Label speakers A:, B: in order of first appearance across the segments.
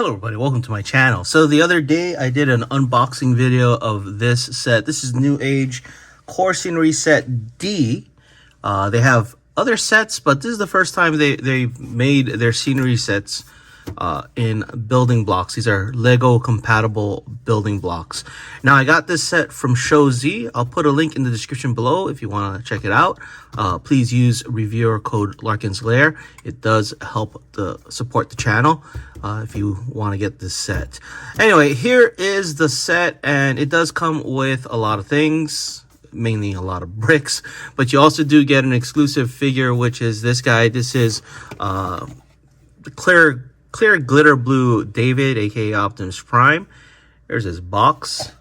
A: Hello everybody, welcome to my channel. So the other day I did an unboxing video of this set. This is NewAge Core Scenery Set D. They have other sets, but this is the first time they've made their scenery sets in building blocks. These are Lego compatible building blocks. Now I got this set from Show Z. I'll put a link in the description below if you want to check it out. Please use reviewer code Larkin's Lair. It does help support the channel if you want to get this set. Anyway, here is the set, and it does come with a lot of things, mainly a lot of bricks, but you also do get an exclusive figure, which is this guy. This is the clear glitter blue David, aka Optimus Prime. There's his box.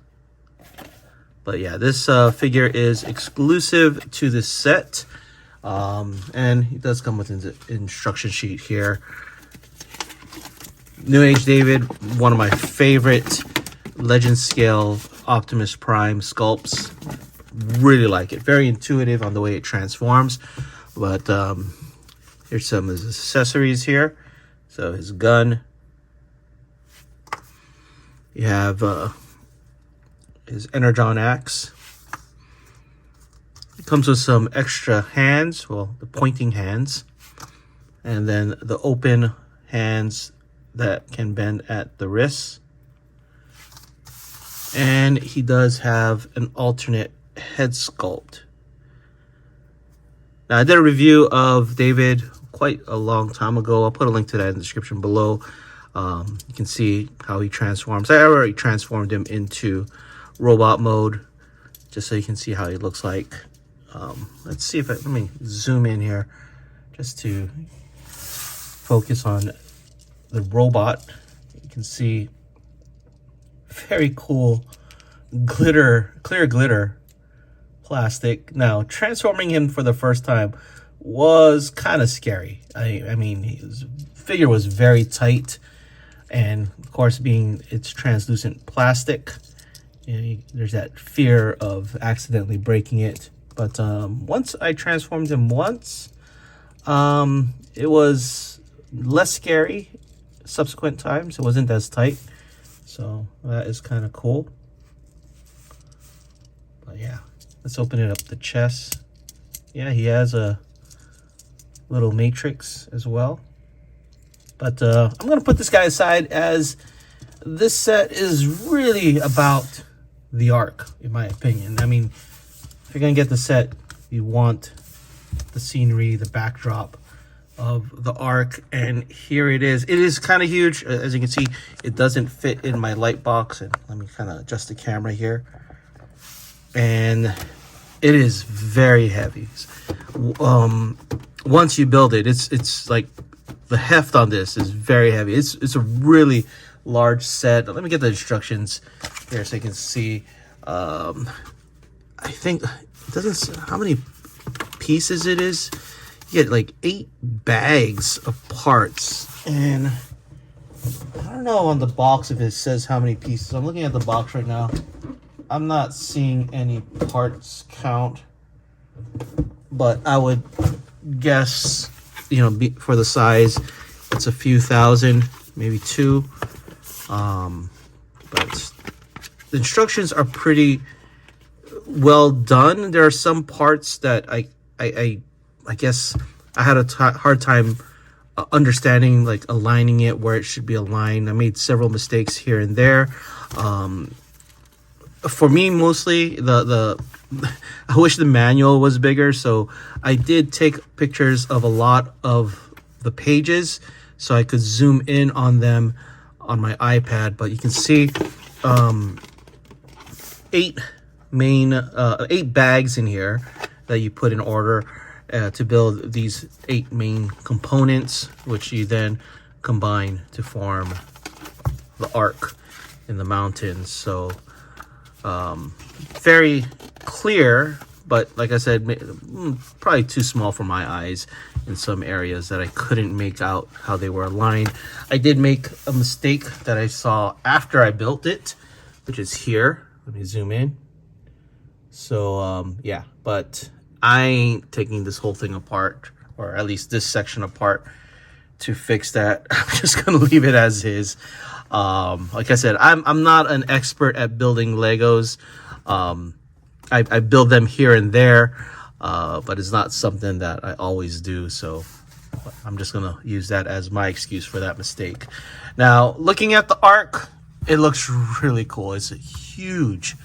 A: But yeah, this figure is exclusive to this set, and it does come with an instruction sheet here. NewAge David, one of my favorite legend scale Optimus Prime sculpts. Really like it. Very intuitive on the way it transforms. But here's some of his accessories here. So his gun. You have his Energon axe. It comes with some extra hands, well, the pointing hands, and then the open hands that can bend at the wrists. And he does have an alternate head sculpt. Now, I did a review of David quite a long time ago. I'll put a link to that in the description below. You can see how he transforms. I already transformed him into robot mode, just so you can see how he looks like. Let's see if let me zoom in here just to focus on the robot. You can see very cool clear glitter plastic. Now, transforming him for the first time was kind of scary. I mean, his figure was very tight, and of course, being it's translucent plastic, there's that fear of accidentally breaking it. But once I transformed him once, it was less scary. Subsequent times, it wasn't as tight, so that is kind of cool. But yeah, let's open it up. The chest. Yeah, he has a little matrix as well. But I'm gonna put this guy aside, as this set is really about the arc, in my opinion. I mean, if you're gonna get the set, you want the scenery, the backdrop of the arc, and here it is. It is kind of huge. As you can see, it doesn't fit in my light box, and let me kind of adjust the camera here. And it is very heavy. Once you build it, it's like the heft on this is very heavy. It's a really large set. Let me get the instructions here so you can see. I think it doesn't how many pieces it is. You get like 8 bags of parts, and I don't know on the box if it says how many pieces. I'm looking at the box right now. I'm not seeing any parts count, but I would guess, you know, for the size, it's a few thousand, maybe 2. But the instructions are pretty well done. There are some parts that I guess I had a hard time understanding, like aligning it where it should be aligned. I made several mistakes here and there. For me, mostly I wish the manual was bigger, so I did take pictures of a lot of the pages so I could zoom in on them on my iPad. But you can see 8 bags in here that you put in order to build these 8 main components, which you then combine to form the arc in the mountains. So very clear, but like I said, probably too small for my eyes in some areas that I couldn't make out how they were aligned. I did make a mistake that I saw after I built it, which is here. Let me zoom in. So yeah, but I ain't taking this whole thing apart, or at least this section apart, to fix that. I'm just gonna leave it as is. Like I said, I'm not an expert at building Legos. I build them here and there, but it's not something that I always do. So I'm just gonna use that as my excuse for that mistake. Now, looking at the Ark, it looks really cool. It's a huge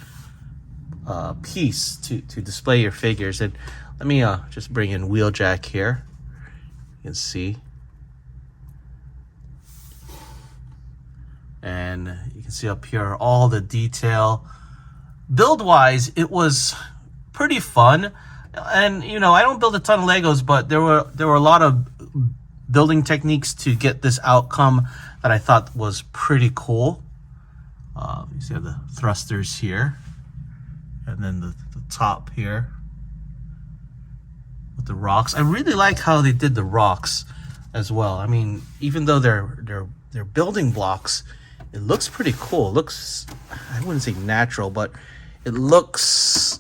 A: piece to display your figures. And let me just bring in Wheeljack here. You can see. And you can see up here all the detail. Build-wise, it was pretty fun. And, you know, I don't build a ton of Legos, but there were a lot of building techniques to get this outcome that I thought was pretty cool. You see the thrusters here, and then the top here with the rocks. I really like how they did the rocks as well. I mean, even though they're building blocks, it looks pretty cool. It looks, I wouldn't say natural, but it looks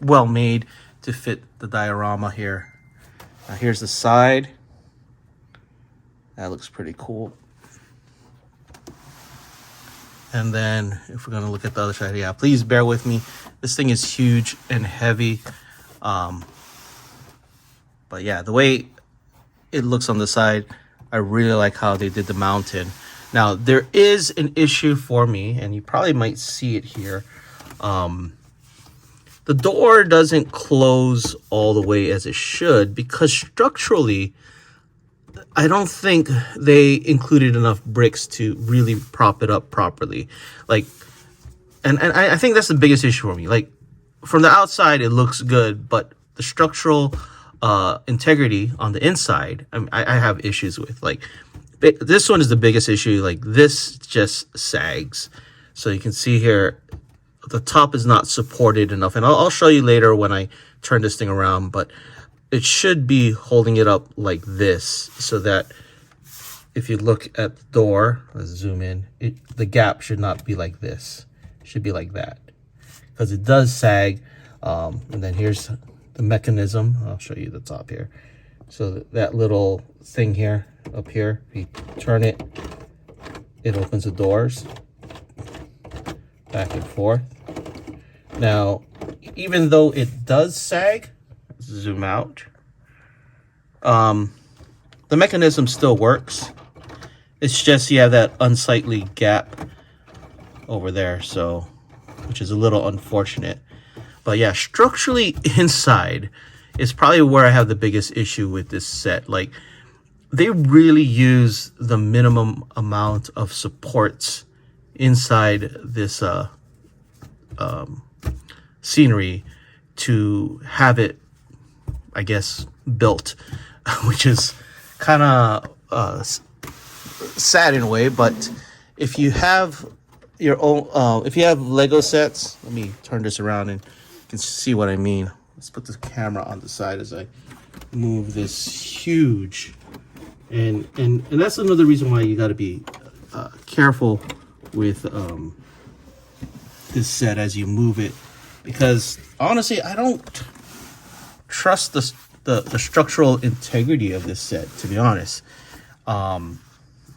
A: well made to fit the diorama here. Now here's the side. That looks pretty cool. And then if we're gonna look at the other side, yeah, please bear with me. This thing is huge and heavy. But yeah, the way it looks on the side, I really like how they did the mountain. Now, there is an issue for me, and you probably might see it here. The door doesn't close all the way as it should, because structurally, I don't think they included enough bricks to really prop it up properly. Like, and I think that's the biggest issue for me. Like, from the outside, it looks good, but the structural integrity on the inside, I have issues with. Like, this one is the biggest issue. Like, this just sags. So you can see here, the top is not supported enough. And I'll show you later when I turn this thing around, but it should be holding it up like this, so that if you look at the door, let's zoom in, the gap should not be like this. It should be like that, because it does sag. And then here's the mechanism. I'll show you the top here. So that little thing here, up here, if you turn it, it opens the doors back and forth. Now, even though it does sag, zoom out, the mechanism still works. It's just you have that unsightly gap over there, so, which is a little unfortunate. But yeah, structurally inside is probably where I have the biggest issue with this set. Like, they really use the minimum amount of supports inside this scenery to have it, I guess, built, which is kind of sad in a way. But if you have your own, if you have Lego sets, let me turn this around and you can see what I mean. Let's put the camera on the side as I move this huge, and that's another reason why you got to be careful with this set as you move it, because honestly, I don't trust the structural integrity of this set, to be honest.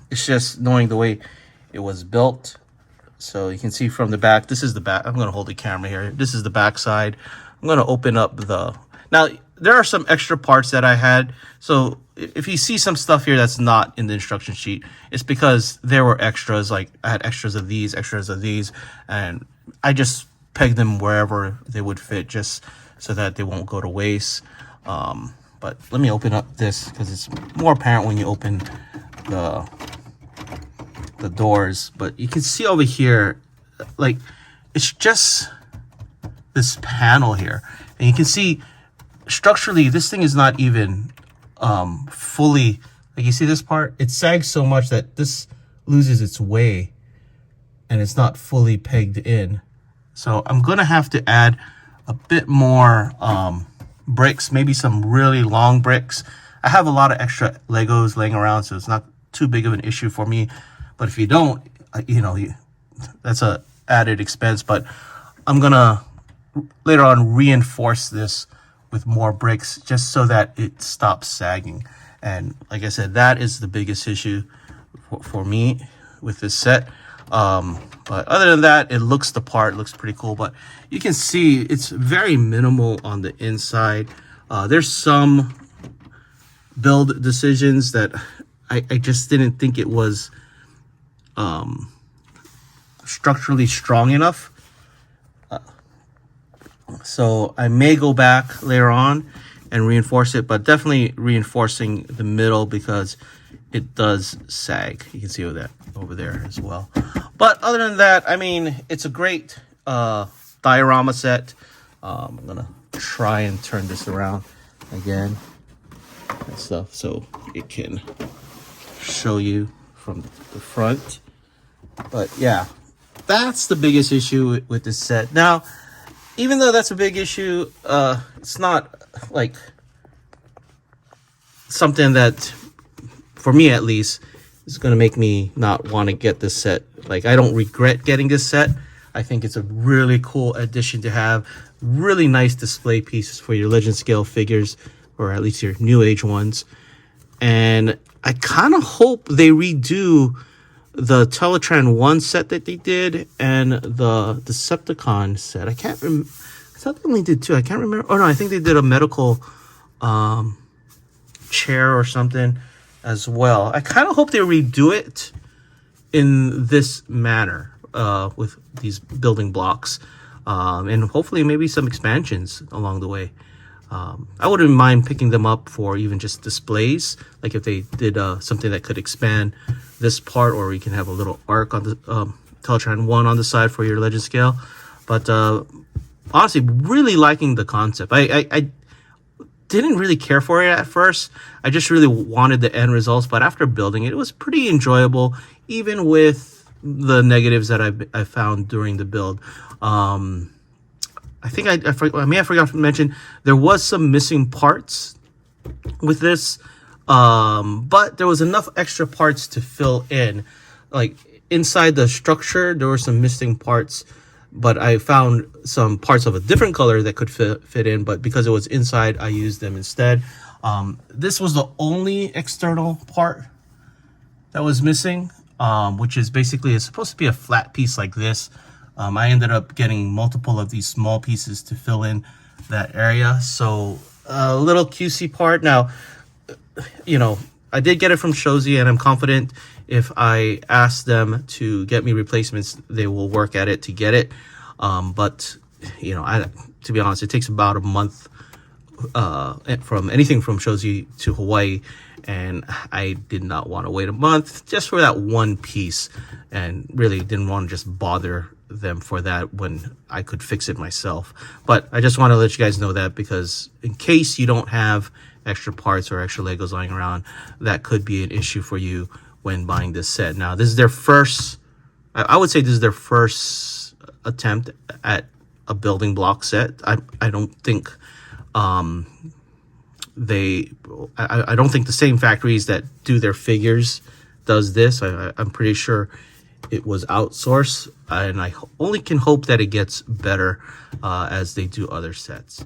A: It's just knowing the way it was built. So you can see from the back, this is the back. I'm going to hold the camera here. This is the back side. I'm going to open up the... Now, there are some extra parts that I had. So if you see some stuff here that's not in the instruction sheet, it's because there were extras. Like, I had extras of these, and I just pegged them wherever they would fit, just so that they won't go to waste. But let me open up this, because it's more apparent when you open the doors. But you can see over here, like, it's just this panel here, and you can see structurally this thing is not even fully, like, you see this part, it sags so much that this loses its way and it's not fully pegged in. So I'm gonna have to add a bit more bricks, maybe some really long bricks. I have a lot of extra Legos laying around, so it's not too big of an issue for me. But if you don't, you know, that's a added expense. But I'm gonna later on reinforce this with more bricks, just so that it stops sagging. And like I said, that is the biggest issue for me with this set. But other than that, it looks the part, looks pretty cool. But you can see it's very minimal on the inside. There's some build decisions that I just didn't think it was structurally strong enough. So I may go back later on and reinforce it, but definitely reinforcing the middle because it does sag. You can see that over there as well. But other than that, I mean, it's a great diorama set. I'm gonna try and turn this around again and stuff so it can show you from the front. But yeah, that's the biggest issue with this set. Now, even though that's a big issue, it's not like something that, for me at least, is going to make me not want to get this set. Like, I don't regret getting this set. I think it's a really cool addition to have. Really nice display pieces for your legend scale figures, or at least your New Age ones. And I kind of hope they redo the Teletran 1 set that they did and the Decepticon set. I can't remember. I thought they only did 2. I can't remember. Oh no, I think they did a medical chair or something as well. I kind of hope they redo it in this manner with these building blocks and hopefully maybe some expansions along the way. I wouldn't mind picking them up for even just displays, like if they did something that could expand this part, or you can have a little arc on the Teletran 1 on the side for your legend scale. But honestly, really liking the concept. I didn't really care for it at first. I just really wanted the end results, but after building it, it was pretty enjoyable, even with the negatives that I found during the build. I think I may have forgot to mention there was some missing parts with this, but there was enough extra parts to fill in. Like inside the structure, there were some missing parts, but I found some parts of a different color that could fit in. But because it was inside, I used them instead. This was the only external part that was missing, which is basically it's supposed to be a flat piece like this. I ended up getting multiple of these small pieces to fill in that area. So a little QC part. Now, you know, I did get it from Shozi, and I'm confident if I ask them to get me replacements, they will work at it to get it. But, you know, to be honest, it takes about a month from anything from Shozi to Hawaii. And I did not want to wait a month just for that one piece, and really didn't want to just bother them for that when I could fix it myself. But I just want to let you guys know that, because in case you don't have extra parts or extra Legos lying around, that could be an issue for you when buying this set. Now, this is their first, I would say this is their first attempt at a building block set. I don't think I don't think the same factories that do their figures does this. I'm pretty sure it was outsourced, and I only can hope that it gets better as they do other sets.